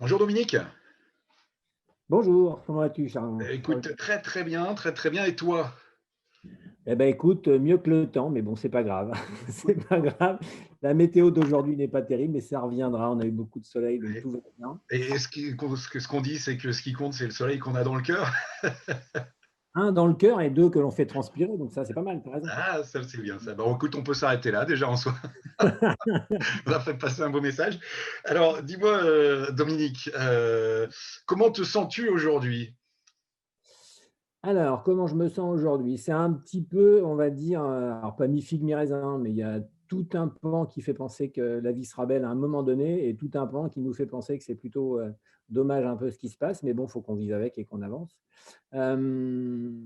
Bonjour Dominique. Bonjour, comment vas-tu, Charles? Écoute, très très bien, très très bien. Et toi? Eh ben, écoute, mieux que le temps, mais bon, c'est pas grave. C'est pas grave. La météo d'aujourd'hui n'est pas terrible, mais ça reviendra. On a eu beaucoup de soleil, donc Et, tout va bien. ce qu'on dit, c'est que ce qui compte, c'est le soleil qu'on a dans le cœur. Un, dans le cœur et deux, que l'on fait transpirer, donc ça, c'est pas mal, tu as raison. Ah, ça c'est bien ça. Bon, écoute, on peut s'arrêter là déjà en soi. On a fait passer un beau message. Alors, dis-moi, Dominique, comment te sens-tu aujourd'hui? Alors, comment je me sens aujourd'hui? C'est un petit peu, on va dire, alors pas mi-figue, mi-raisin, mais il y a tout un pan qui fait penser que la vie sera belle à un moment donné et tout un pan qui nous fait penser que c'est plutôt, dommage un peu ce qui se passe, mais bon, il faut qu'on vive avec et qu'on avance. Hem,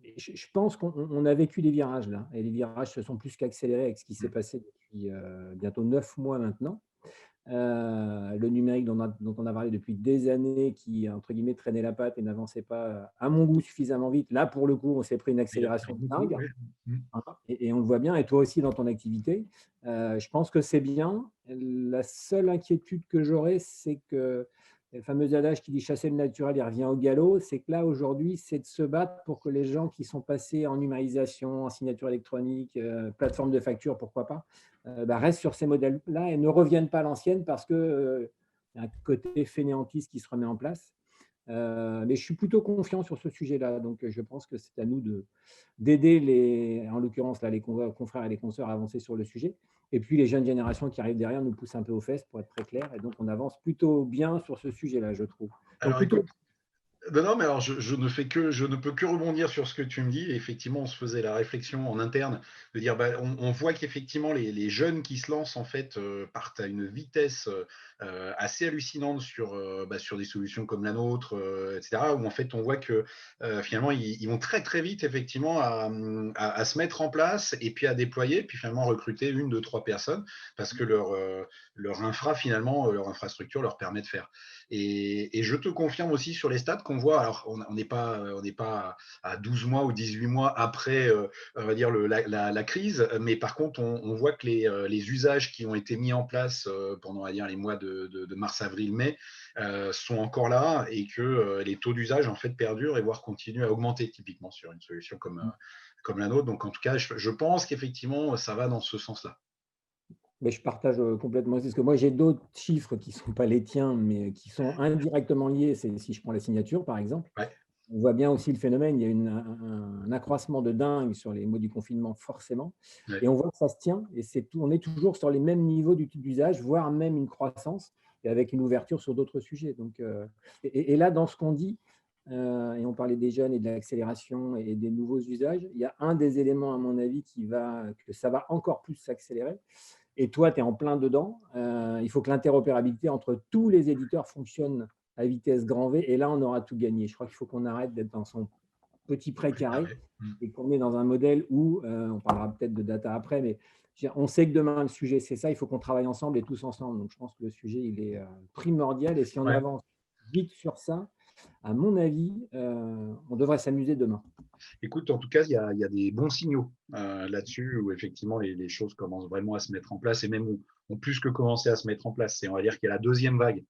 et je pense qu'on a vécu des virages là et les virages se sont plus qu'accélérés avec ce qui s'est passé depuis, bientôt 9 mois maintenant. Le numérique dont on a parlé depuis des années qui, entre guillemets, «traînait la patte» et n'avançait pas, à mon goût, suffisamment vite. Là, pour le coup, on s'est pris une Il y a pris accélération de beaucoup, dingue, oui. Mmh. hein, et on le voit bien et toi aussi dans ton activité. Je pense que c'est bien. La seule inquiétude que j'aurais, c'est que le fameux adage qui dit: «Chasser le naturel, il revient au galop», c'est que là, aujourd'hui, c'est de se battre pour que les gens qui sont passés en numérisation, en signature électronique, plateforme de facture, pourquoi pas, restent sur ces modèles-là et ne reviennent pas à l'ancienne parce que, y a un côté fainéantise qui se remet en place. Mais je suis plutôt confiant sur ce sujet-là, donc je pense que c'est à nous d'aider les en l'occurrence là, les confrères et les consoeurs à avancer sur le sujet et puis les jeunes générations qui arrivent derrière nous poussent un peu aux fesses pour être très clair et donc on avance plutôt bien sur ce sujet-là, je trouve. Donc Alors plutôt écoute, non, non, mais alors je ne peux que rebondir sur ce que tu me dis. Effectivement, on se faisait la réflexion en interne de dire, bah, on voit qu'effectivement les jeunes qui se lancent en fait partent à une vitesse assez hallucinante sur des solutions comme la nôtre, etc. Où en fait on voit que finalement ils vont très très vite effectivement à se mettre en place et puis à déployer, puis finalement recruter une, deux, trois personnes parce que leur infra finalement, leur infrastructure leur permet de faire. Et je te confirme aussi sur les stats qu'on voit, alors on n'est pas à 12 mois ou 18 mois après, on va dire, la crise, mais par contre, on voit que les usages qui ont été mis en place pendant, on va dire, les mois de mars, avril, mai, sont encore là et que les taux d'usage, en fait, perdurent et voire continuent à augmenter, typiquement sur une solution comme la nôtre. Donc, en tout cas, je pense qu'effectivement, ça va dans ce sens-là. mais je partage, complètement aussi parce que moi j'ai d'autres chiffres qui ne sont pas les tiens, mais qui sont indirectement liés. C'est si je prends la signature, par exemple. Ouais, On voit bien aussi le phénomène, il y a un accroissement de dingue sur les mois du confinement forcément ouais. et on voit que ça se tient et c'est tout on est toujours sur les mêmes niveaux d'usage, voire même une croissance et avec une ouverture sur d'autres sujets donc et là dans ce qu'on dit, et on parlait des jeunes et de l'accélération et des nouveaux usages, il y a un des éléments à mon avis que ça va encore plus s'accélérer et toi tu es en plein dedans, il faut que l'interopérabilité entre tous les éditeurs fonctionne à vitesse grand V et là, on aura tout gagné. Je crois qu'il faut qu'on arrête d'être dans son petit pré carré Précaré. Mm. et qu'on est dans un modèle où, on parlera peut-être de data après, mais on sait que demain, le sujet, c'est ça. Il faut qu'on travaille ensemble et tous ensemble. Donc, je pense que le sujet, il est primordial et si on Ouais. avance vite sur ça, à mon avis, on devrait s'amuser demain. Écoute, en tout cas, il y a des bons signaux là-dessus où effectivement les choses commencent vraiment à se mettre en place et même ont plus que commencé à se mettre en place. On va dire qu'il y a la deuxième vague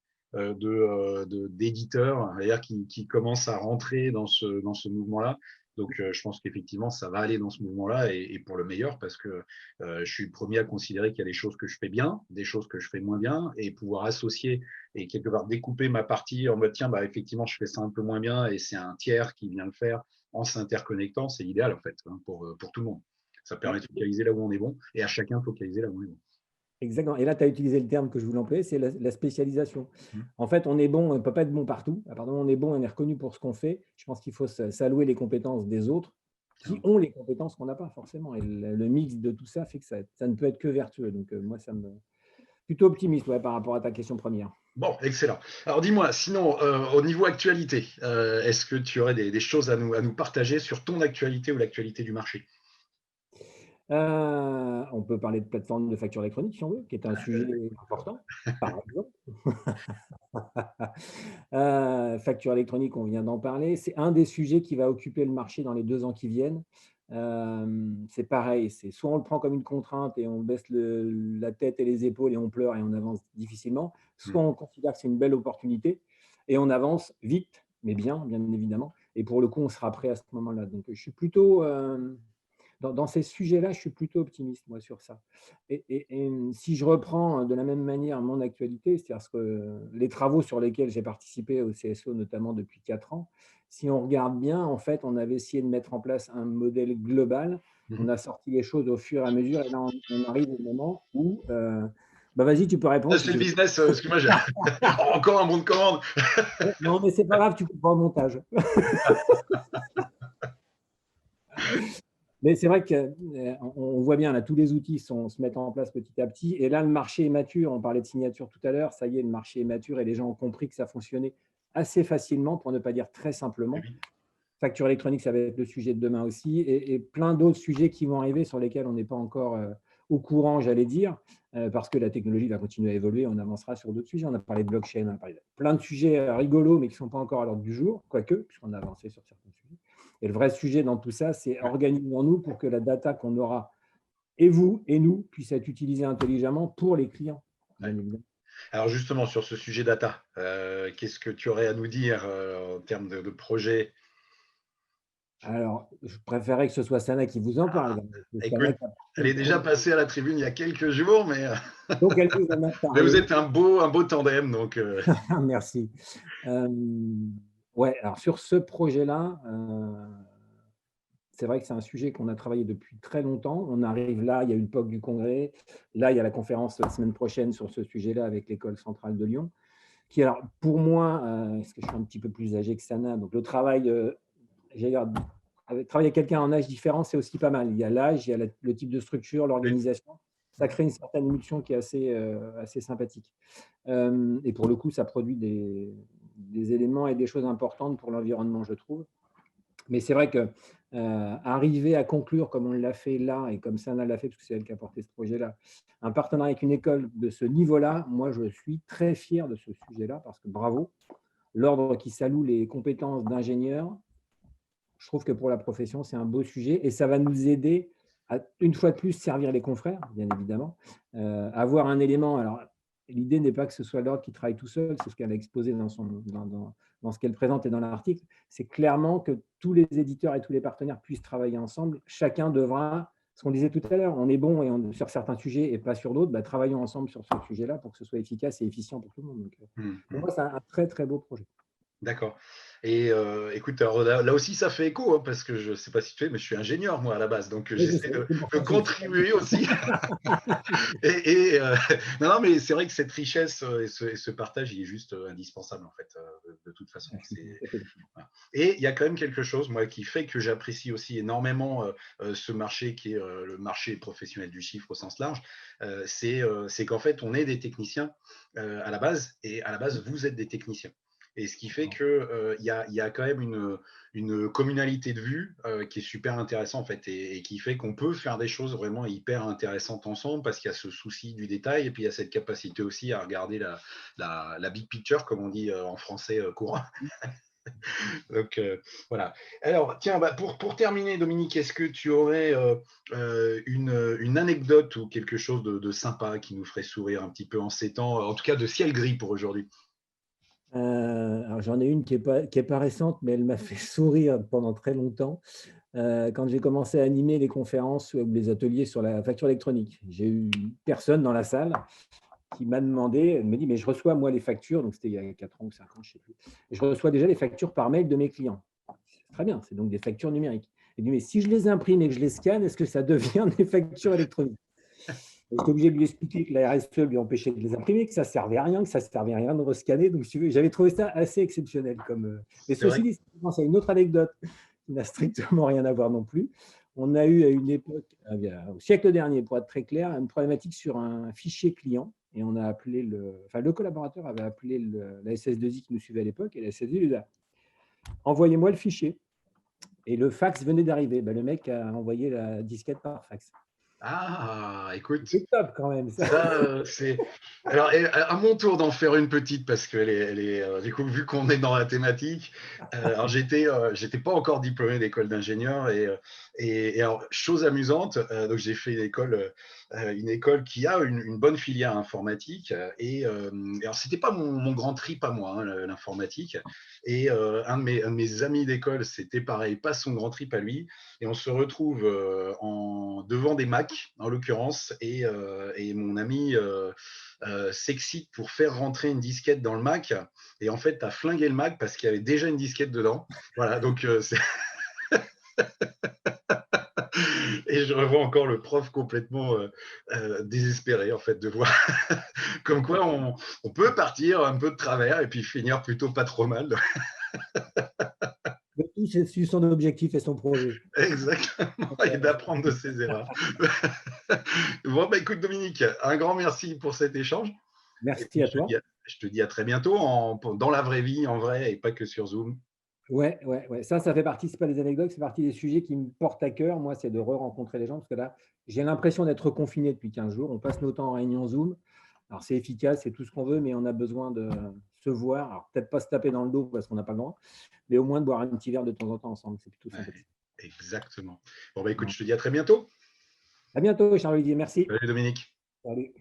d'éditeurs, on va dire, qui commencent à rentrer dans ce mouvement-là. Donc, je pense qu'effectivement, ça va aller dans ce mouvement-là et pour le meilleur parce que je suis le premier à considérer qu'il y a des choses que je fais bien, des choses que je fais moins bien et pouvoir associer et quelque part découper ma partie en mode tiens, bah, effectivement, je fais ça un peu moins bien et c'est un tiers qui vient le faire en s'interconnectant, c'est idéal en fait hein, pour tout le monde. Ça permet de focaliser là où on est bon et à chacun focaliser là où on est bon. Exactement. Et là, tu as utilisé le terme que je voulais employer, c'est la spécialisation. Mmh. En fait, on est bon, on ne peut pas être bon partout. À partir du moment où on est bon, on est reconnu pour ce qu'on fait. Je pense qu'il faut s'allouer les compétences des autres qui ont les compétences qu'on n'a pas forcément. Et le mix de tout ça fait que ça ne peut être que vertueux. Donc, moi, ça me plutôt optimiste ouais, par rapport à ta question première. Bon, excellent. Alors dis-moi, sinon, au niveau actualité, est-ce que tu aurais des choses à nous partager sur ton actualité ou l'actualité du marché? On peut parler de plateforme de facture électronique si on veut, qui est un sujet important, par exemple. Facture électronique, on vient d'en parler. C'est un des sujets qui va occuper le marché dans les 2 ans qui viennent. C'est pareil, c'est soit on le prend comme une contrainte et on baisse la tête et les épaules et on pleure et on avance difficilement, Mmh. soit on considère que c'est une belle opportunité et on avance vite, mais bien évidemment. Et pour le coup, on sera prêt à ce moment-là. Donc, je suis plutôt, dans ces sujets-là, je suis plutôt optimiste, moi, sur ça. Si je reprends de la même manière mon actualité, c'est-à-dire que les travaux sur lesquels j'ai participé au CSO, notamment depuis 4 ans, si on regarde bien, en fait, on avait essayé de mettre en place un modèle global. Mmh. On a sorti les choses au fur et à mesure. Et là, on arrive au moment où… bah vas-y, tu peux répondre si C'est le tu veux. business, excuse-moi, j'ai encore un bon de commande. Non, mais c'est pas grave, tu comprends au montage. Mais c'est vrai qu'on voit bien, là, tous les outils se mettent en place petit à petit. Et là, le marché est mature. On parlait de signature tout à l'heure. Ça y est, le marché est mature et les gens ont compris que ça fonctionnait assez facilement, pour ne pas dire très simplement. Oui. Facture électronique, ça va être le sujet de demain aussi. Et plein d'autres sujets qui vont arriver sur lesquels on n'est pas encore au courant, j'allais dire, parce que la technologie va continuer à évoluer. On avancera sur d'autres sujets. On a parlé de blockchain, on a parlé de plein de sujets rigolos, mais qui ne sont pas encore à l'ordre du jour, quoique, puisqu'on a avancé sur certains sujets. Et le vrai sujet dans tout ça, c'est Ouais. organisons-nous pour que la data qu'on aura, et vous et nous, puisse être utilisée intelligemment pour les clients, bien Ouais. évidemment. Alors justement, sur ce sujet data, qu'est-ce que tu aurais à nous dire en termes de projet? Alors, je préférerais que ce soit Sana qui vous en parle. C'est Sana Écoute, qui a porté elle le est déjà projet. passée à la tribune il y a quelques jours, mais, Donc, elle vous en a mais vous parlé. êtes un beau tandem, donc Merci. Euh, ouais, alors sur ce projet-là, c'est vrai que c'est un sujet qu'on a travaillé depuis très longtemps. On arrive là, il y a eu le POC du congrès. Là, il y a la conférence la semaine prochaine sur ce sujet-là avec l'École centrale de Lyon. Qui, alors, pour moi, parce que je suis un petit peu plus âgé que Sana, donc le travail, j'allais dire, travailler avec quelqu'un en âge différent, c'est aussi pas mal. Il y a l'âge, il y a le type de structure, oui. l'organisation. Ça crée une certaine émulsion qui est assez sympathique. Et pour le coup, ça produit des éléments et des choses importantes pour l'environnement, je trouve. Mais c'est vrai que arriver à conclure, comme on l'a fait là, et comme Sana l'a fait, parce que c'est elle qui a porté ce projet-là, un partenariat avec une école de ce niveau-là, moi, je suis très fier de ce sujet-là, parce que bravo, l'ordre qui salue les compétences d'ingénieur, je trouve que pour la profession, c'est un beau sujet, et ça va nous aider à, une fois de plus, servir les confrères, bien évidemment, avoir un élément. Alors, l'idée n'est pas que ce soit l'ordre qui travaille tout seul, c'est ce qu'elle a exposé dans ce qu'elle présente et dans l'article. C'est clairement que tous les éditeurs et tous les partenaires puissent travailler ensemble. Chacun devra, ce qu'on disait tout à l'heure, on est bon sur certains sujets et pas sur d'autres, bah, travaillons ensemble sur ce sujet-là pour que ce soit efficace et efficient pour tout le monde. Donc, Mmh, pour mmh. moi, c'est un très, très beau projet. D'accord. Et écoute, alors là aussi, ça fait écho, hein, parce que je ne sais pas si tu sais, mais je suis ingénieur, moi, à la base. Donc, Oui, je j'essaie sais, c'est pour de ça que je… contribuer aussi. Non, non, mais c'est vrai que cette richesse et ce partage, il est juste indispensable, en fait, de toute façon. Je suis tout C'est, à fait d'accord. voilà. Et il y a quand même quelque chose, moi, qui fait que j'apprécie aussi énormément ce marché qui est le marché professionnel du chiffre au sens large. C'est qu'en fait, on est des techniciens à la base, et à la base, vous êtes des techniciens. Et ce qui fait que y a quand même une communalité de vues qui est super intéressante en fait, et qui fait qu'on peut faire des choses vraiment hyper intéressantes ensemble, parce qu'il y a ce souci du détail, et puis il y a cette capacité aussi à regarder la big picture, comme on dit en français courant. Donc voilà. Alors tiens, bah, pour terminer, Dominique, est-ce que tu aurais une anecdote ou quelque chose de sympa qui nous ferait sourire un petit peu en ces temps, en tout cas de ciel gris pour aujourd'hui? Alors j'en ai une qui est pas récente, mais elle m'a fait sourire pendant très longtemps. Quand j'ai commencé à animer les conférences ou les ateliers sur la facture électronique. J'ai eu une personne dans la salle qui m'a demandé, elle me dit: «Mais je reçois moi les factures», donc c'était il y a 4 ans ou 5 ans, je ne sais plus. «Je reçois déjà les factures par mail de mes clients». Très bien, c'est donc des factures numériques. Elle dit: «Mais si je les imprime et que je les scanne, est-ce que ça devient des factures électroniques?» J'étais obligé de lui expliquer que la RSE lui empêchait de les imprimer, que ça ne servait à rien, que ça ne servait à rien de rescanner. Donc, si tu veux, j'avais trouvé ça assez exceptionnel. Mais C'est vrai. ceci dit, ça me pense à une autre anecdote qui n'a strictement rien à voir non plus. On a eu à une époque, au siècle dernier, pour être très clair, une problématique sur un fichier client. Et on a appelé le collaborateur avait appelé la SS2I qui nous suivait à l'époque, et la SS2I lui a envoyez-moi le fichier. Et le fax venait d'arriver. Ben, le mec a envoyé la disquette par fax. Ah, écoute, C'est top quand même ça. ça, c'est alors et à mon tour d'en faire une petite parce du coup, vu qu'on est dans la thématique, alors j'étais pas encore diplômé d'école d'ingénieur et alors chose amusante, donc j'ai fait une école qui a une bonne filière informatique, alors c'était pas mon grand trip à moi, hein, l'informatique et un de mes amis d'école, c'était pareil, pas son grand trip à lui et on se retrouve, devant des Macs, en l'occurrence et mon ami s'excite pour faire rentrer une disquette dans le Mac. Et en fait, tu as flingué le Mac parce qu'il y avait déjà une disquette dedans. Voilà, donc et je revois encore le prof complètement désespéré en fait de voir comme quoi on peut partir un peu de travers et puis finir plutôt pas trop mal. Le tout, c'est suivre son objectif et son projet. Exactement, et d'apprendre de ses erreurs. Bon, bah écoute Dominique, un grand merci pour cet échange. Et Merci puis à toi. je te dis à très bientôt dans la vraie vie, en vrai, et pas que sur Zoom. Ouais, ouais, ouais. Ça fait partie, c'est pas des anecdotes, c'est partie des sujets qui me portent à cœur. Moi, c'est de re-rencontrer les gens parce que là, j'ai l'impression d'être confiné depuis 15 jours. On passe nos temps en réunion Zoom. Alors, c'est efficace, c'est tout ce qu'on veut, mais on a besoin de se voir. Alors, peut-être pas se taper dans le dos parce qu'on n'a pas le droit, mais au moins de boire un petit verre de temps en temps ensemble. C'est plutôt Ouais, sympathique. exactement. Bon, bah écoute, Ouais. je te dis à très bientôt. À bientôt, Charles-Olivier. Merci. Salut Dominique. Salut.